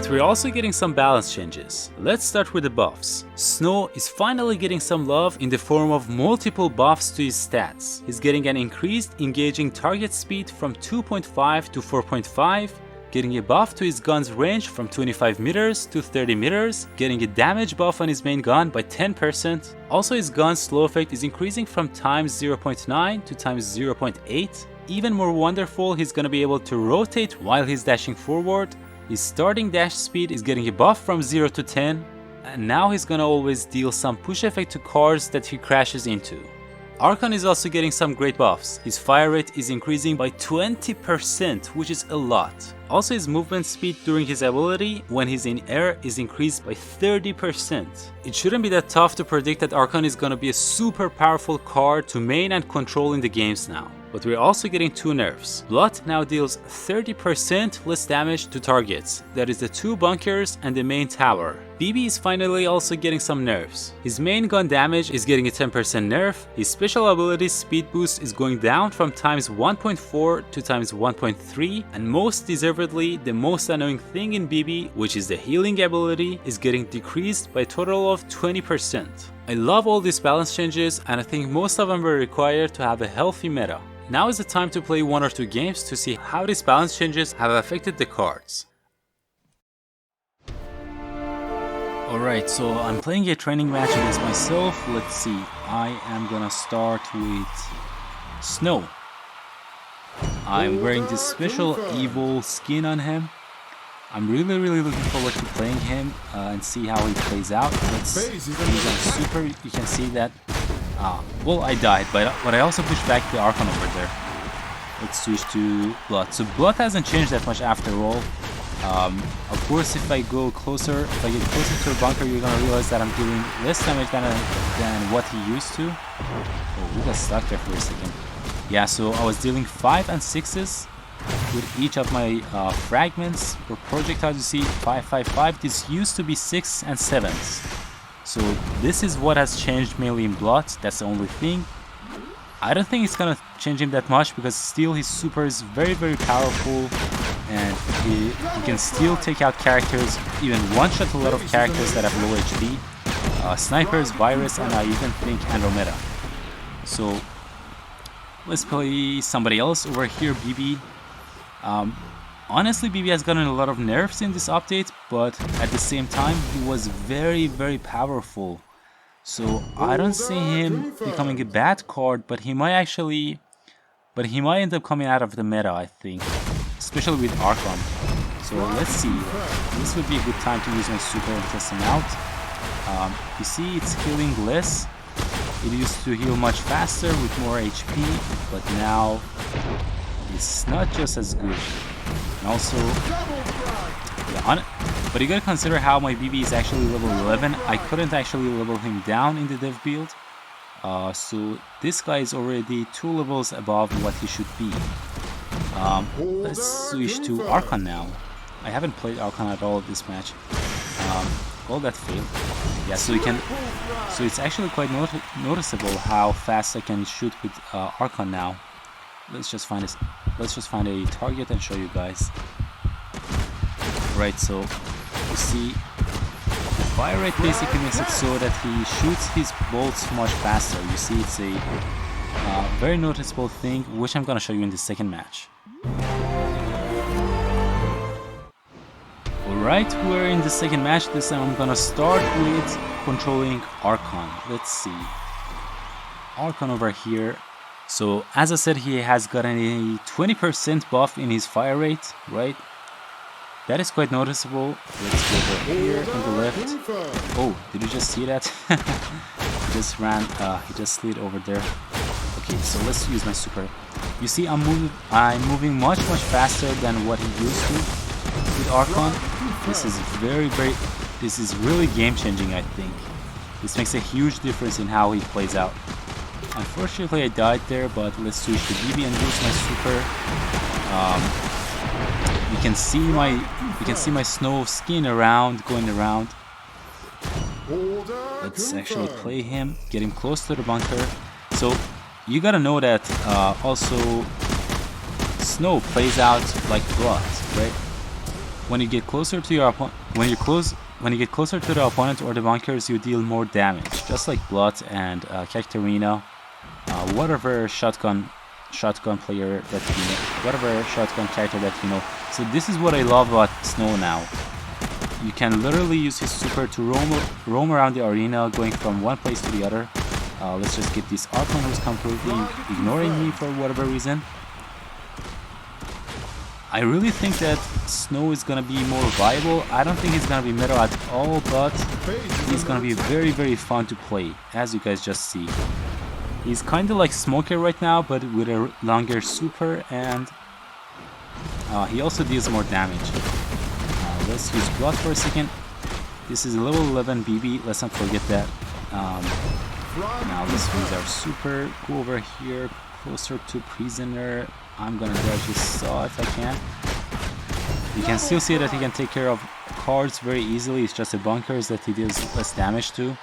But we're also getting some balance changes. Let's start with the buffs. Sno is finally getting some love in the form of multiple buffs to his stats. He's getting an increased engaging target speed from 2.5 to 4.5, getting a buff to his gun's range from 25 meters to 30 meters, getting a damage buff on his main gun by 10%. Also his gun's slow effect is increasing from times 0.9 to times 0.8. Even more wonderful, he's gonna be able to rotate while he's dashing forward. His starting dash speed is getting a buff from 0 to 10, and now he's gonna always deal some push effect to cars that he crashes into. ARK-ON is also getting some great buffs. His fire rate is increasing by 20%, which is a lot. Also his movement speed during his ability when he's in air is increased by 30%. It shouldn't be that tough to predict that ARK-ON is gonna be a super powerful card to main and control in the games now. But we're also getting two nerfs. Blot now deals 30% less damage to targets. That is the two bunkers and the main tower. BiBi is finally also getting some nerfs. His main gun damage is getting a 10% nerf. His special ability speed boost is going down from times 1.4 to times 1.3. And most deservedly, the most annoying thing in BiBi, which is the healing ability, is getting decreased by a total of 20%. I love all these balance changes, and I think most of them were required to have a healthy meta. Now is the time to play one or two games to see how these balance changes have affected the cards. Alright, so I'm playing a training match against myself. Let's see, I am gonna start with Sno. I'm wearing this special evil skin on him. I'm really looking forward to playing him and see how he plays out. Let's use on super, you can see that. Well, I died, but I also pushed back the ARK-ON over there. Let's switch to Blot. So Blot hasn't changed that much after all. Of course, if I get closer to a bunker, you're gonna realize that I'm doing less damage than what he used to. Oh, we got stuck there for a second. Yeah, so I was dealing 5 and 6s with each of my fragments. For projectiles, you see 5. This used to be 6 and 7s. So this is what has changed mainly in Blot. That's the only thing. I don't think it's gonna change him that much because still his super is very powerful, and he can still take out characters, even one-shot a lot of characters that have low HP. Snipers, Virus, and I even think Andromeda. So let's play somebody else over here, BiBi. Honestly, BiBi has gotten a lot of nerfs in this update, but at the same time, he was very powerful. So I don't see him becoming a bad card, but he might end up coming out of the meta, I think, especially with ARK-ON. So let's see. This would be a good time to use my super and test him out. You see, it's healing less. It used to heal much faster with more HP, but now it's not just as good. And also, but you gotta consider how my BiBi is actually level 11. I couldn't actually level him down in the dev build. So this guy is already 2 levels above what he should be. Let's switch to ARK-ON now. I haven't played ARK-ON at all this match. Well, that failed. Yeah, so it's actually quite noticeable how fast I can shoot with ARK-ON now. Let's just find a target and show you guys. Right, so you see the fire rate basically makes it so that he shoots his bolts much faster. You see, it's a very noticeable thing, which I'm gonna show you in the second match. Alright, we're in the second match. This time I'm gonna start with controlling ARK-ON. Let's see. ARK-ON over here. So as I said, he has gotten a 20% buff in his fire rate, right? That is quite noticeable. Let's go over here on the left. Oh, did you just see that? He just slid over there. Okay, so let's use my super. You see, I'm moving much faster than what he used to with ARK-ON. This is really game changing, I think. This makes a huge difference in how he plays out. Unfortunately, I died there, but let's switch to BiBi and use my super. You can see my Sno skin going around. Let's actually play him, get him close to the bunker. So you gotta know that also Sno plays out like Blot, right? when you get closer to your when you get closer to the opponent or the bunkers, you deal more damage, just like Blot and Katarina, whatever shotgun player that you know, whatever shotgun character that you know. So this is what I love about Sno now. You can literally use his super to roam around the arena, going from one place to the other. Let's just get this ARK-ON who's completely ignoring me for whatever reason. I really think that Sno is gonna be more viable. I don't think he's gonna be meta at all, but he's gonna be very, very fun to play, as you guys just see. He's kind of like Smoker right now, but with a longer super, and he also deals more damage. Let's use Blot for a second. This is a level 11 BiBi, let's not forget that. Now let's use our super, go over here, closer to Prisoner. I'm gonna dodge his saw if I can. You can still see that he can take care of cards very easily. It's just the bunkers that he deals less damage to.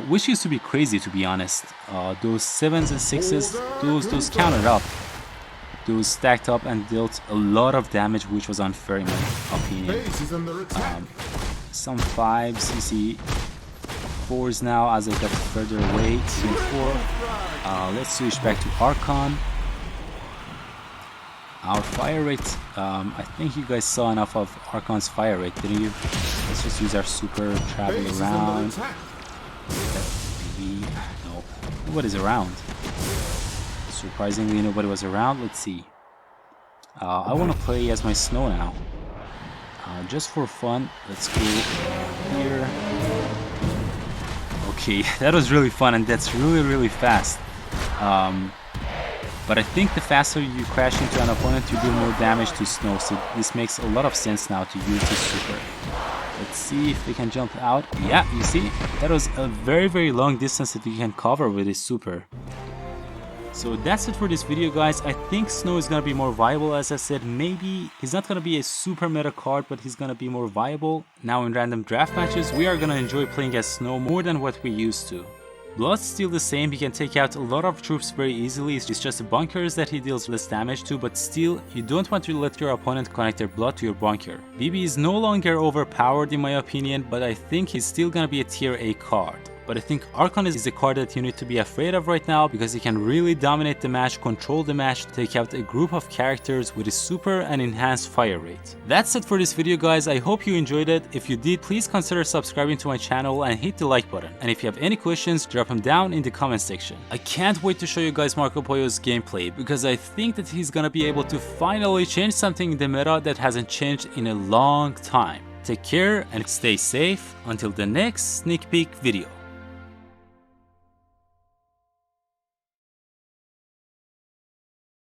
Which used to be crazy, to be honest. Those 7s and 6s, those counted up. Those stacked up and dealt a lot of damage, which was unfair in my opinion. Some 5s, you see 4s now as I got further away, 3 and 4. Let's switch back to ARK-ON. Our fire rate, I think you guys saw enough of ARK-ON's fire rate, didn't you? Let's just use our super, travel around. No, nobody's around. Surprisingly, nobody was around. Let's see. I want to play as my Sno now. Just for fun, let's go here. Okay, that was really fun, and that's really, really fast. But I think the faster you crash into an opponent, you do more damage to Sno, so this makes a lot of sense now to use his super. Let's see if we can jump out. Yeah, you see, that was a very, very long distance that we can cover with his super. So that's it for this video, guys. I think Sno is gonna be more viable. As I said, maybe he's not gonna be a super meta card, but he's gonna be more viable. Now in random draft matches, we are gonna enjoy playing as Sno more than what we used to. Blot's still the same, he can take out a lot of troops very easily. It's just the bunkers that he deals less damage to, but still, you don't want to let your opponent connect their Blot to your bunker. BiBi is no longer overpowered in my opinion, but I think he's still gonna be a tier A card. But I think ARK-ON is a card that you need to be afraid of right now, because he can really dominate the match, control the match, take out a group of characters with his super and enhanced fire rate. That's it for this video, guys. I hope you enjoyed it. If you did, please consider subscribing to my channel and hit the like button. And if you have any questions, drop them down in the comment section. I can't wait to show you guys Marco Pollo's gameplay, because I think that he's gonna be able to finally change something in the meta that hasn't changed in a long time. Take care and stay safe until the next sneak peek video.